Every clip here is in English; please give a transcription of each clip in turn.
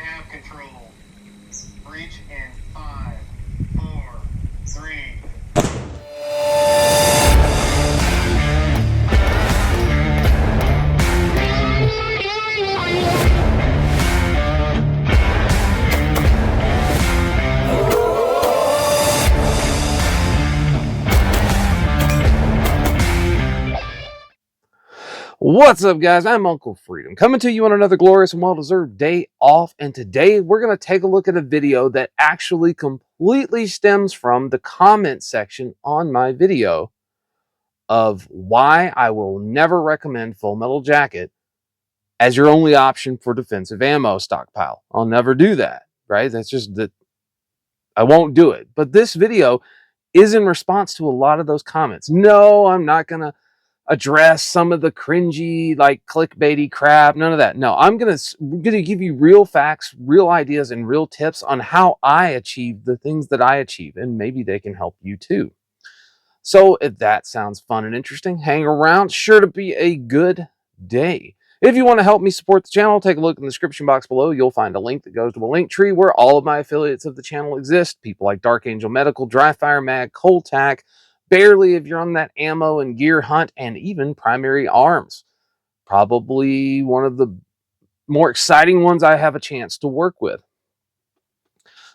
have control. Breach in 5, 4, 3. What's up, guys? I'm Uncle Freedom, coming to you on another glorious and well-deserved day off. And today we're going to take a look at a video that actually completely stems from the comment section on my video of why I will never recommend Full Metal Jacket as your only option for defensive ammo stockpile. I'll never do that, right? That's just that I won't do it. But this video is in response to a lot of those comments. No, I'm not going to address some of the cringy, like clickbaity crap. None of that. No, I'm gonna give you real facts, real ideas, and real tips on how I achieve the things that I achieve, and maybe they can help you too. So if that sounds fun and interesting, hang around. Sure to be a good day. If you want to help me support the channel, take a look in the description box below. You'll find a link that goes to a link tree where all of my affiliates of the channel exist. People like Dark Angel Medical, Dry Fire Mag, Cold Tack, Barely if you're on that ammo and gear hunt, and even Primary Arms. Probably one of the more exciting ones I have a chance to work with.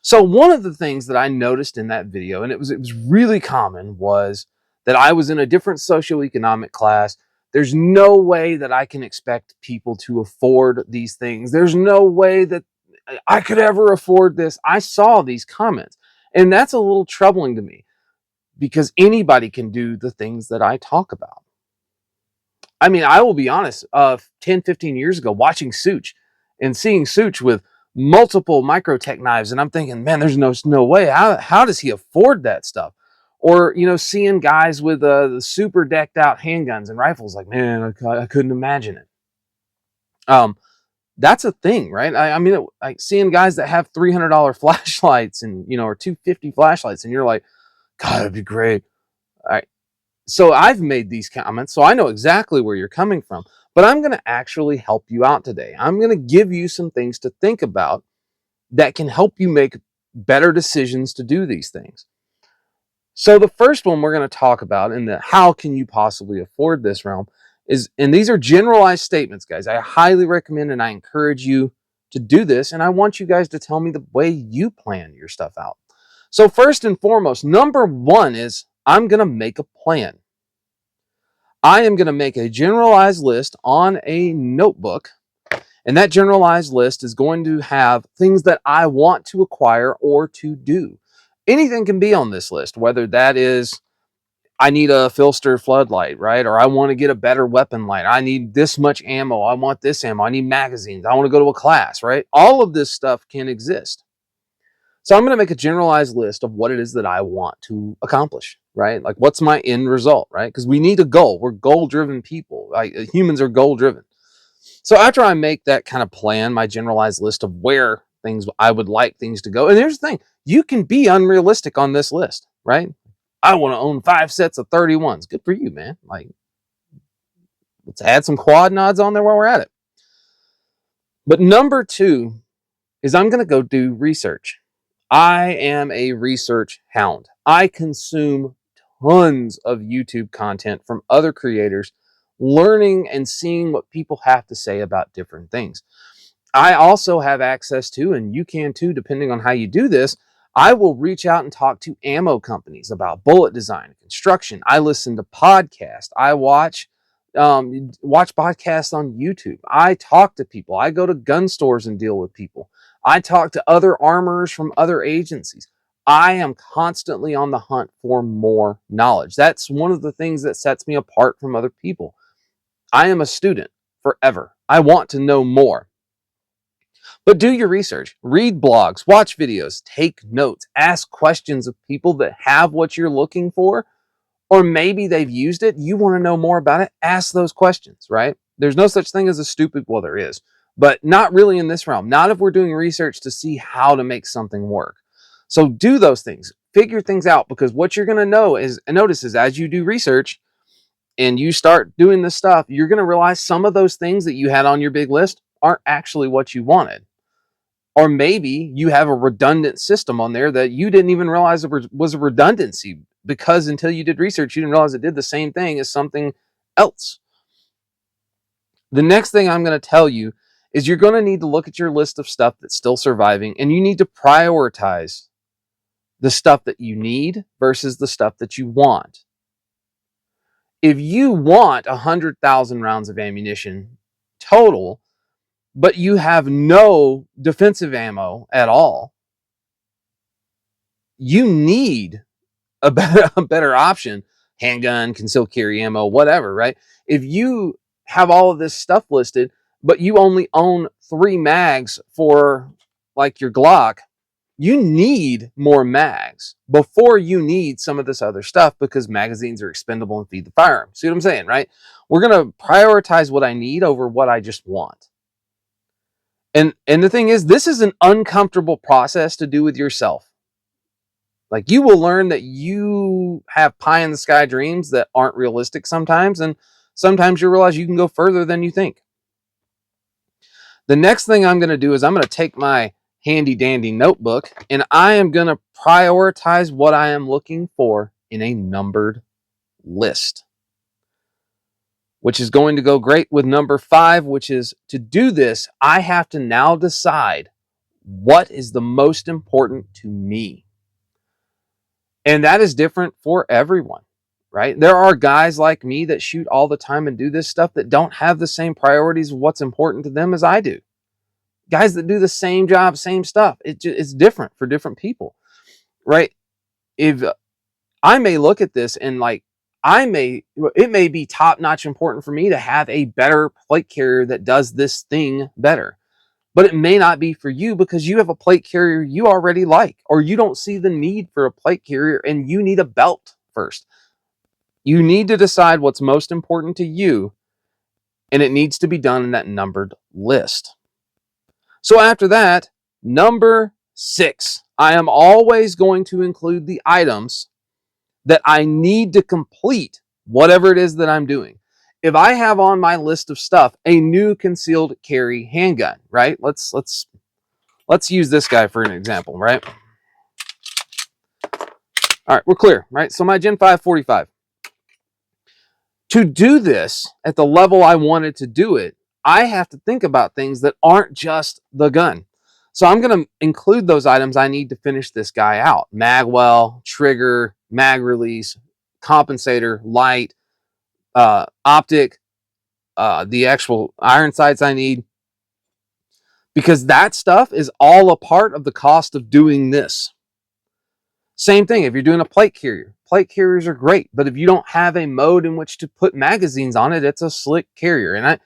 So one of the things that I noticed in that video, and it was really common, was that I was in a different socioeconomic class. There's no way that I can expect people to afford these things. There's no way that I could ever afford this. I saw these comments, and that's a little troubling to me because anybody can do the things that I talk about. I mean, I will be honest, 10, 15 years ago, watching Such and seeing Such with multiple Microtech knives, and I'm thinking, man, there's no way. How does he afford that stuff? Or, seeing guys with the super decked out handguns and rifles, like, man, I couldn't imagine it. That's a thing, right? I mean, like seeing guys that have $300 flashlights and, or $250 flashlights, and you're like, God, it'd be great. All right. So I've made these comments, so I know exactly where you're coming from, but I'm going to actually help you out today. I'm going to give you some things to think about that can help you make better decisions to do these things. So the first one we're going to talk about in the how can you possibly afford this realm is, and these are generalized statements, guys. I highly recommend and I encourage you to do this, and I want you guys to tell me the way you plan your stuff out. So first and foremost, number one is I'm going to make a plan. I am going to make a generalized list on a notebook, and that generalized list is going to have things that I want to acquire or to do. Anything can be on this list, whether that is I need a Filster floodlight, right? Or I want to get a better weapon light. I need this much ammo. I want this ammo. I need magazines. I want to go to a class, right? All of this stuff can exist. So I'm going to make a generalized list of what it is that I want to accomplish, right? Like what's my end result, right? Because we need a goal. We're goal-driven people. Humans are goal-driven. So after I make that kind of plan, my generalized list of where things I would like things to go. And here's the thing, you can be unrealistic on this list, right? I want to own 5 sets of 31s. Good for you, man. Like, let's add some quad nods on there while we're at it. But number two is I'm going to go do research. I am a research hound. I consume tons of YouTube content from other creators, learning and seeing what people have to say about different things. I also have access to, and you can too, depending on how you do this, I will reach out and talk to ammo companies about bullet design, construction. I listen to podcasts. I watch podcasts on YouTube. I talk to people. I go to gun stores and deal with people. I talk to other armorers from other agencies. I am constantly on the hunt for more knowledge. That's one of the things that sets me apart from other people. I am a student forever. I want to know more. But do your research, read blogs, watch videos, take notes, ask questions of people that have what you're looking for, or maybe they've used it. You want to know more about it. Ask those questions, right? There's no such thing as a stupid, well, there is, but not really in this realm. Not if we're doing research to see how to make something work. So do those things, figure things out, because what you're going to notice is as you do research and you start doing this stuff, you're going to realize some of those things that you had on your big list aren't actually what you wanted. Or maybe you have a redundant system on there that you didn't even realize it was a redundancy, because until you did research, you didn't realize it did the same thing as something else. The next thing I'm going to tell you is you're going to need to look at your list of stuff that's still surviving, and you need to prioritize the stuff that you need versus the stuff that you want. If you want 100,000 rounds of ammunition total, but you have no defensive ammo at all, you need a better option. Handgun, concealed carry ammo, whatever, right? If you have all of this stuff listed, but you only own 3 mags for like your Glock, you need more mags before you need some of this other stuff, because magazines are expendable and feed the firearm. See what I'm saying, right? We're going to prioritize what I need over what I just want. And the thing is, this is an uncomfortable process to do with yourself. Like, you will learn that you have pie in the sky dreams that aren't realistic sometimes, and sometimes you realize you can go further than you think. The next thing I'm going to do is I'm going to take my handy dandy notebook, and I am going to prioritize what I am looking for in a numbered list, which is going to go great with number 5, which is, to do this, I have to now decide what is the most important to me. And that is different for everyone, right? There are guys like me that shoot all the time and do this stuff that don't have the same priorities of what's important to them as I do. Guys that do the same job, same stuff. It's different for different people, right? If I may look at this and like, it may be top notch important for me to have a better plate carrier that does this thing better. But it may not be for you, because you have a plate carrier you already like, or you don't see the need for a plate carrier and you need a belt first. You need to decide what's most important to you, and it needs to be done in that numbered list. So after that, number 6, I am always going to include the items that I need to complete whatever it is that I'm doing. If I have on my list of stuff a new concealed carry handgun, right? Let's use this guy for an example, right? All right, we're clear, right? So my Gen 5 45. To do this at the level I wanted to do it, I have to think about things that aren't just the gun. So I'm going to include those items I need to finish this guy out. Magwell, trigger, mag release, compensator, light, optic, the actual iron sights I need. Because that stuff is all a part of the cost of doing this. Same thing if you're doing a plate carrier. Plate carriers are great, but if you don't have a mode in which to put magazines on it, it's a slick carrier. And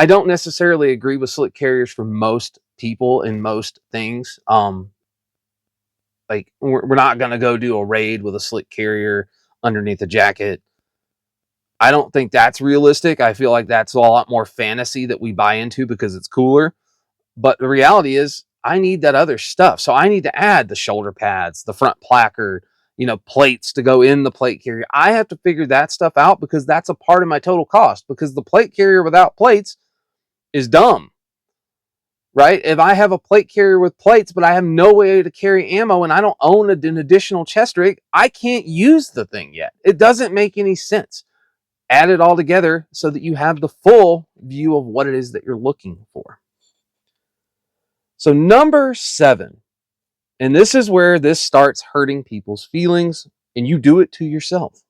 I don't necessarily agree with slick carriers for most people in most things. Like, we're not going to go do a raid with a slick carrier underneath a jacket. I don't think that's realistic. I feel like that's a lot more fantasy that we buy into because it's cooler. But the reality is, I need that other stuff. So I need to add the shoulder pads, the front placard, plates to go in the plate carrier. I have to figure that stuff out, because that's a part of my total cost, because the plate carrier without plates is dumb, right? If I have a plate carrier with plates, but I have no way to carry ammo and I don't own an additional chest rig, I can't use the thing yet. It doesn't make any sense. Add it all together so that you have the full view of what it is that you're looking for. So number 7, and this is where this starts hurting people's feelings, and you do it to yourself,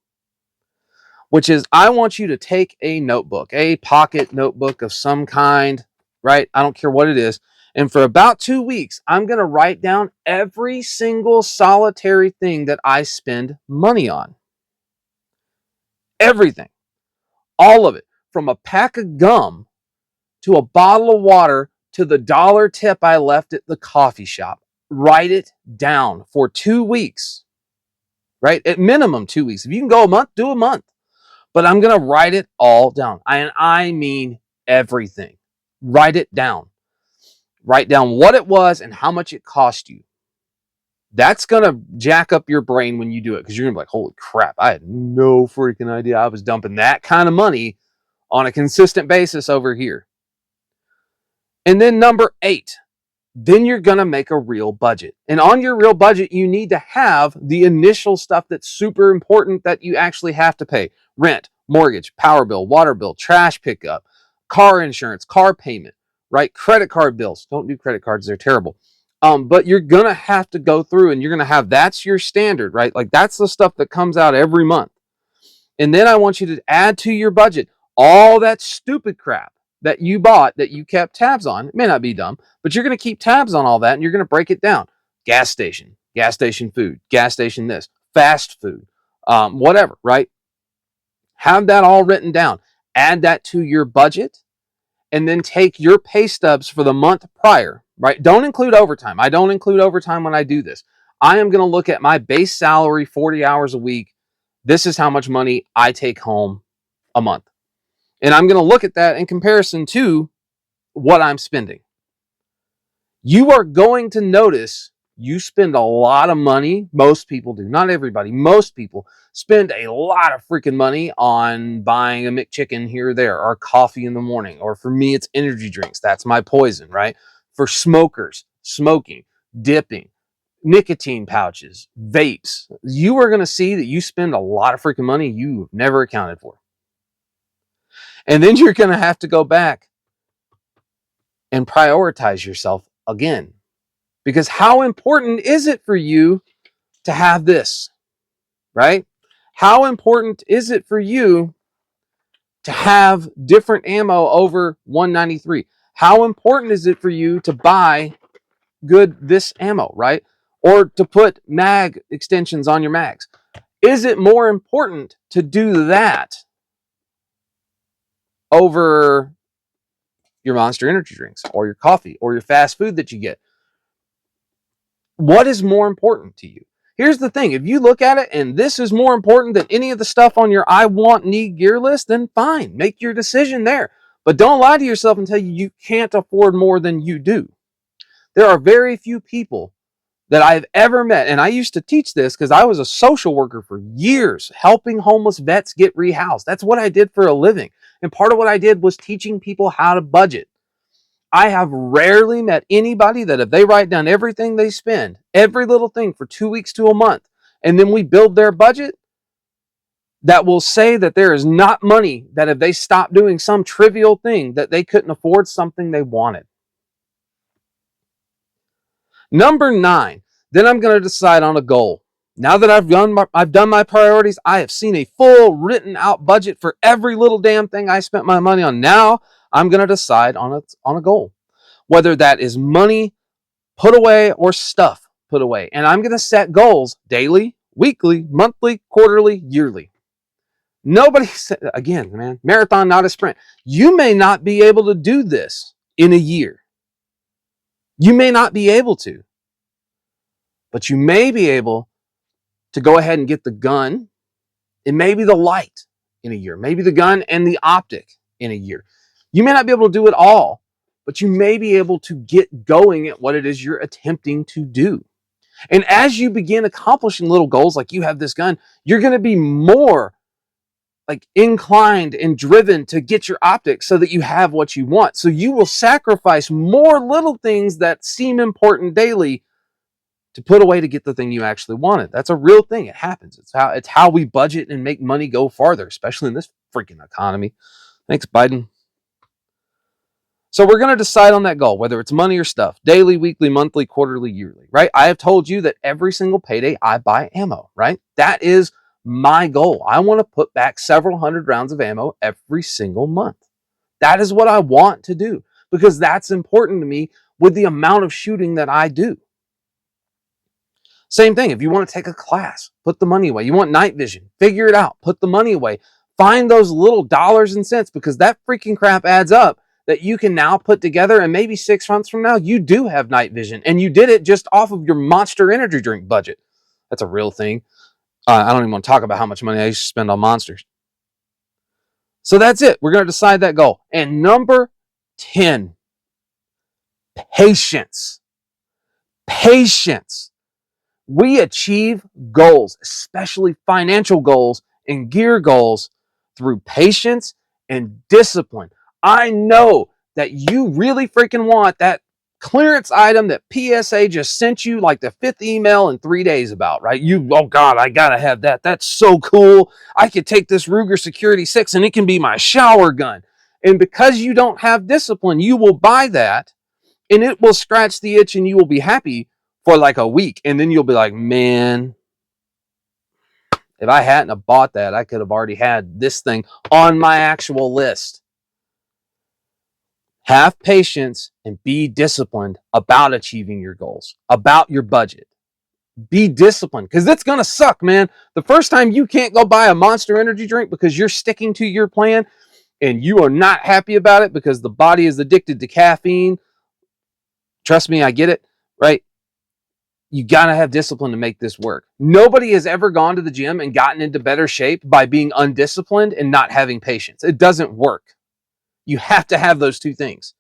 which is, I want you to take a notebook, a pocket notebook of some kind, right? I don't care what it is. And for about 2 weeks, I'm going to write down every single solitary thing that I spend money on. Everything. All of it. From a pack of gum to a bottle of water to the dollar tip I left at the coffee shop. Write it down for 2 weeks, right? At minimum 2 weeks. If you can go a month, do a month. But I'm going to write it all down. I mean everything. Write it down. Write down what it was and how much it cost you. That's going to jack up your brain when you do it, because you're going to be like, holy crap, I had no freaking idea I was dumping that kind of money on a consistent basis over here. And then number 8, then you're going to make a real budget. And on your real budget, you need to have the initial stuff that's super important that you actually have to pay: rent, mortgage, power bill, water bill, trash pickup, car insurance, car payment, right? Credit card bills. Don't do credit cards, they're terrible. But you're going to have to go through and you're going to have, that's your standard, right? Like that's the stuff that comes out every month. And then I want you to add to your budget all that stupid crap that you bought that you kept tabs on. It may not be dumb, but you're going to keep tabs on all that and you're going to break it down. Gas station food, gas station this, fast food, whatever, right? Have that all written down. Add that to your budget and then take your pay stubs for the month prior, right? Don't include overtime. I don't include overtime when I do this. I am going to look at my base salary, 40 hours a week. This is how much money I take home a month. And I'm going to look at that in comparison to what I'm spending. You are going to notice you spend a lot of money. Most people do. Not everybody. Most people spend a lot of freaking money on buying a McChicken here or there, or coffee in the morning. Or for me, it's energy drinks. That's my poison, right? For smokers, smoking, dipping, nicotine pouches, vapes. You are going to see that you spend a lot of freaking money you've never accounted for. And then you're going to have to go back and prioritize yourself again. Because how important is it for you to have this, right? How important is it for you to have different ammo over 193? How important is it for you to buy good this ammo, right? Or to put mag extensions on your mags? Is it more important to do that over your Monster energy drinks or your coffee or your fast food that you get? What is more important to you? Here's the thing. If you look at it and this is more important than any of the stuff on your I want, need, gear list, then fine. Make your decision there. But don't lie to yourself and tell you can't afford more than you do. There are very few people that I've ever met, and I used to teach this because I was a social worker for years, helping homeless vets get rehoused. That's what I did for a living. And part of what I did was teaching people how to budget. I have rarely met anybody that if they write down everything they spend, every little thing for 2 weeks to a month, and then we build their budget, that will say that there is not money that if they stop doing some trivial thing that they couldn't afford something they wanted. Number 9, then I'm going to decide on a goal. Now that I've done my priorities, I have seen a full written out budget for every little damn thing I spent my money on. Now I'm going to decide on a goal, whether that is money put away or stuff put away. And I'm going to set goals daily, weekly, monthly, quarterly, yearly. Nobody said, again, man, marathon, not a sprint. You may not be able to do this in a year. You may not be able to, but you may be able to go ahead and get the gun and maybe the light in a year, maybe the gun and the optic in a year. You may not be able to do it all, but you may be able to get going at what it is you're attempting to do. And as you begin accomplishing little goals, like you have this gun, you're going to be more like inclined and driven to get your optics so that you have what you want. So you will sacrifice more little things that seem important daily to put away to get the thing you actually wanted. That's a real thing. It happens. It's how we budget and make money go farther, especially in this freaking economy. Thanks, Biden. So we're going to decide on that goal, whether it's money or stuff, daily, weekly, monthly, quarterly, yearly, right? I have told you that every single payday I buy ammo, right? That is my goal. I want to put back several hundred rounds of ammo every single month. That is what I want to do because that's important to me with the amount of shooting that I do. Same thing. If you want to take a class, put the money away. You want night vision, figure it out, put the money away. Find those little dollars and cents because that freaking crap adds up that you can now put together, and maybe 6 months from now, you do have night vision and you did it just off of your Monster energy drink budget. That's a real thing. I don't even want to talk about how much money I used to spend on Monsters. So that's it. We're going to decide that goal. And number 10, patience. Patience. We achieve goals, especially financial goals and gear goals, through patience and discipline. I know that you really freaking want that clearance item that PSA just sent you like the 5th email in 3 days about, right? Oh God, I gotta have that. That's so cool. I could take this Ruger Security 6 and it can be my shower gun. And because you don't have discipline, you will buy that and it will scratch the itch and you will be happy for like a week. And then you'll be like, man, if I hadn't have bought that, I could have already had this thing on my actual list. Have patience and be disciplined about achieving your goals, about your budget. Be disciplined because it's going to suck, man. The first time you can't go buy a Monster Energy drink because you're sticking to your plan and you are not happy about it because the body is addicted to caffeine. Trust me, I get it, right? You got to have discipline to make this work. Nobody has ever gone to the gym and gotten into better shape by being undisciplined and not having patience. It doesn't work. You have to have those two things.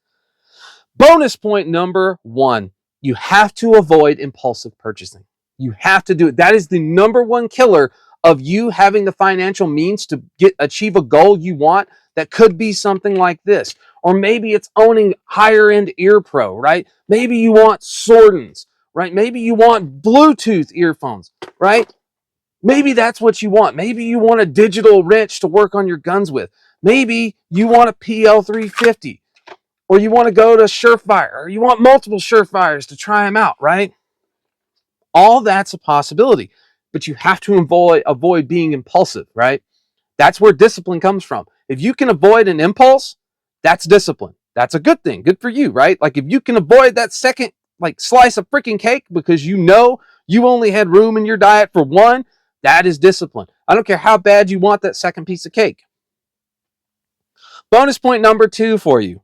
Bonus point number 1, you have to avoid impulsive purchasing. You have to do it. That is the number one killer of you having the financial means to achieve a goal you want. That could be something like this. Or maybe it's owning higher end ear pro, right? Maybe you want Sordens, right? Maybe you want Bluetooth earphones, right? Maybe that's what you want. Maybe you want a digital wrench to work on your guns with. Maybe you want a PL350. Or you want to go to Surefire, or you want multiple Surefires to try them out, right? All that's a possibility, but you have to avoid being impulsive, right? That's where discipline comes from. If you can avoid an impulse, that's discipline. That's a good thing. Good for you, right? Like if you can avoid that second slice of freaking cake because you know you only had room in your diet for one, that is discipline. I don't care how bad you want that second piece of cake. Bonus point number 2 for you.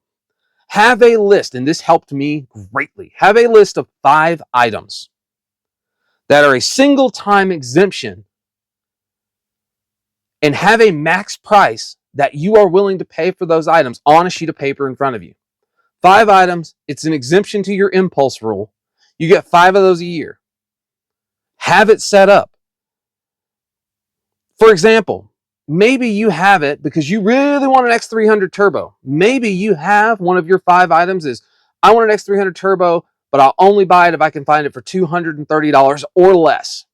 Have a list, and this helped me greatly. Have a list of 5 items that are a single time exemption and have a max price that you are willing to pay for those items on a sheet of paper in front of you. 5 items. It's an exemption to your impulse rule. You get 5 of those a year. Have it set up. For example, maybe you have it because you really want an X300 Turbo. Maybe you have one of your 5 items is, I want an X300 Turbo, but I'll only buy it if I can find it for $230 or less.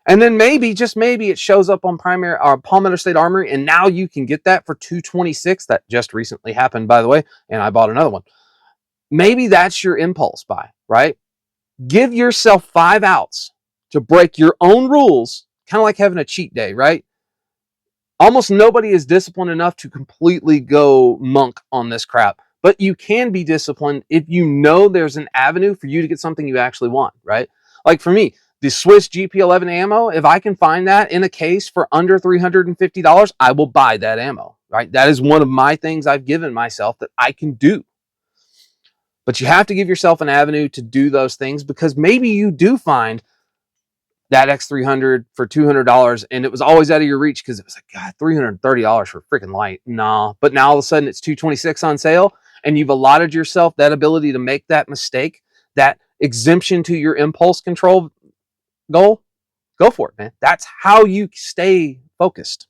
And then maybe, just maybe, it shows up on Palmetto State Armory, and now you can get that for $226. That just recently happened, by the way, and I bought another one. Maybe that's your impulse buy, right? Give yourself 5 outs to break your own rules, kind of like having a cheat day, right? Almost nobody is disciplined enough to completely go monk on this crap, but you can be disciplined if you know there's an avenue for you to get something you actually want, right? Like for me, the Swiss GP11 ammo, if I can find that in a case for under $350, I will buy that ammo, right? That is one of my things I've given myself that I can do. But you have to give yourself an avenue to do those things because maybe you do find that X300 for $200 and it was always out of your reach because it was like, God, $330 for freaking light. Nah, but now all of a sudden it's $226 on sale and you've allotted yourself that ability to make that mistake, that exemption to your impulse control goal. Go for it, man. That's how you stay focused.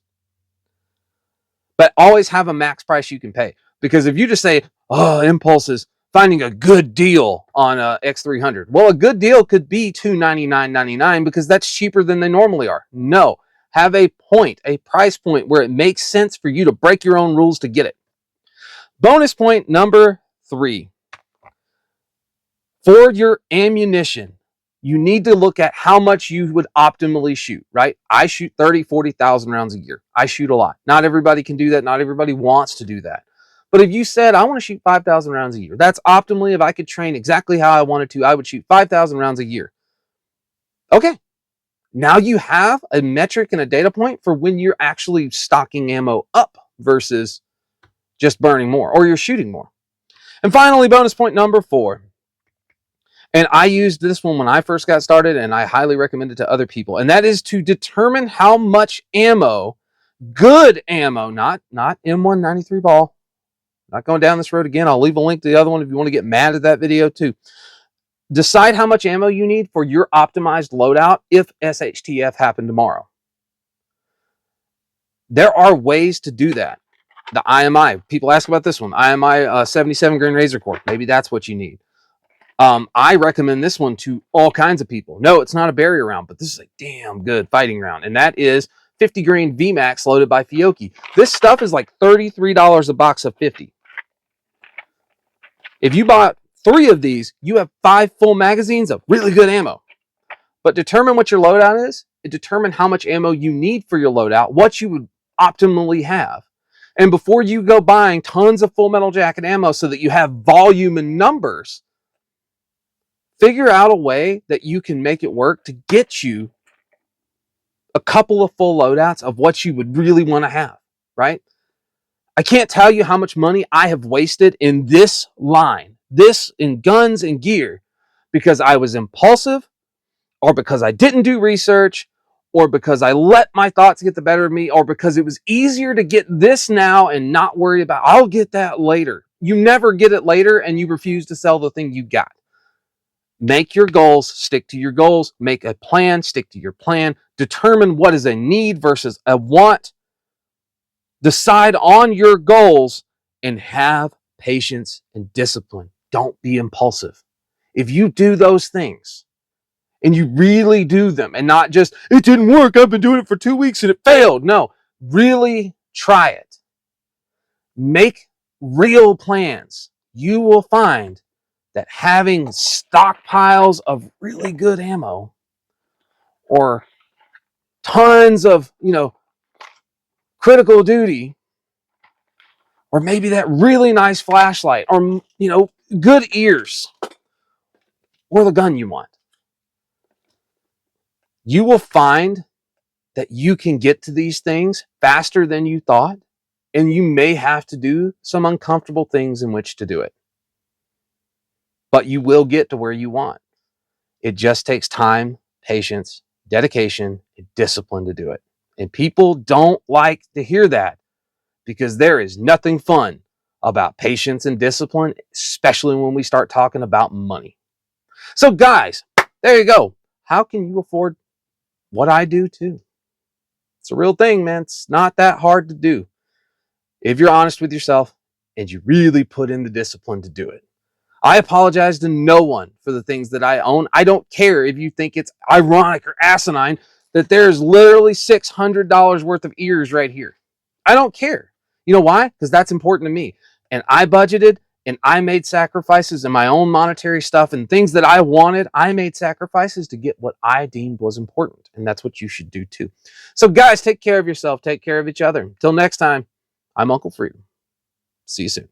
But always have a max price you can pay. Because if you just say, oh, impulse is finding a good deal on a X300. Well, a good deal could be $299.99 because that's cheaper than they normally are. No, have a price point where it makes sense for you to break your own rules to get it. Bonus point number 3. For your ammunition, you need to look at how much you would optimally shoot, right? I shoot 30, 40,000 rounds a year. I shoot a lot. Not everybody can do that. Not everybody wants to do that. But if you said, I want to shoot 5,000 rounds a year, that's optimally, if I could train exactly how I wanted to, I would shoot 5,000 rounds a year. Okay. Now you have a metric and a data point for when you're actually stocking ammo up versus just burning more or you're shooting more. And finally, bonus point number 4. And I used this one when I first got started, and I highly recommend it to other people. And that is to determine how much ammo, good ammo, not M193 ball. Not going down this road again. I'll leave a link to the other one if you want to get mad at that video too. Decide how much ammo you need for your optimized loadout if SHTF happened tomorrow. There are ways to do that. The IMI. People ask about this one. IMI 77 grain razor core. Maybe that's what you need. I recommend this one to all kinds of people. No, it's not a barrier round, but this is a damn good fighting round. And that is 50 grain VMAX loaded by Fiocchi. This stuff is like $33 a box of 50. If you bought 3 of these, you have 5 full magazines of really good ammo. But determine what your loadout is, and determine how much ammo you need for your loadout, what you would optimally have. And before you go buying tons of full metal jacket ammo so that you have volume and numbers, figure out a way that you can make it work to get you a couple of full loadouts of what you would really want to have, right? I can't tell you how much money I have wasted in this line, this in guns and gear, because I was impulsive, or because I didn't do research, or because I let my thoughts get the better of me, or because it was easier to get this now and not worry about, I'll get that later. You never get it later, and you refuse to sell the thing you got. Make your goals, stick to your goals, make a plan, stick to your plan, determine what is a need versus a want, decide on your goals, and have patience and discipline. Don't be impulsive. If you do those things, and you really do them, and not just, it didn't work, I've been doing it for 2 weeks and it failed. No, really try it. Make real plans. You will find that having stockpiles of really good ammo, or tons of, critical duty, or maybe that really nice flashlight, or, good ears, or the gun you want, you will find that you can get to these things faster than you thought, and you may have to do some uncomfortable things in which to do it. But you will get to where you want. It just takes time, patience, dedication, and discipline to do it. And people don't like to hear that, because there is nothing fun about patience and discipline, especially when we start talking about money. So guys, there you go. How can you afford what I do too? It's a real thing, man. It's not that hard to do if you're honest with yourself and you really put in the discipline to do it. I apologize to no one for the things that I own. I don't care if you think it's ironic or asinine that there's literally $600 worth of ears right here. I don't care. You know why? Because that's important to me. And I budgeted, and I made sacrifices in my own monetary stuff and things that I wanted. I made sacrifices to get what I deemed was important. And that's what you should do too. So guys, take care of yourself. Take care of each other. Until next time, I'm Uncle Freedom. See you soon.